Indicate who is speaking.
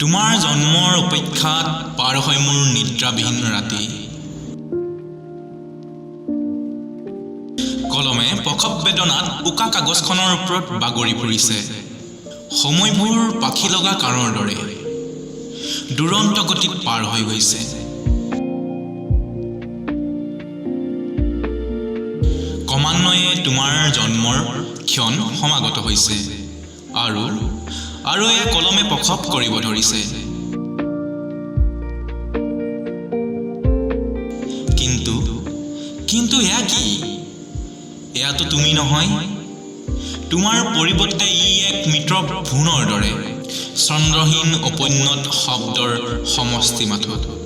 Speaker 1: তোমাৰ জন্মৰ অপেক্ষাত পাৰ হয় মোৰ নিদ্ৰাবিহীন ৰাতি। কলমে প্ৰসৱ বেদনাত উকা কাগজখনৰ ওপৰত বাগৰি ফুৰিছে। সময়বোৰ পাখি লগা কাঁড়ৰ দৰে দুৰন্ত গতিত পাৰ হৈ গৈছে। ক্ৰমান্বয়ে তোমাৰ জন্মৰ ক্ষণ সমাগত হৈছে আৰু এয়া কলমে প্ৰসৱ কৰিব ধৰিছে। কিন্তু এয়া কি? এয়াতো তুমি নহয়। তোমাৰ পৰিৱৰ্তে ই এক মৃত ভ্ৰূণৰ দৰে, চন্দ্ৰহীন উপন্নত শব্দৰ সমষ্টি মাথোঁ।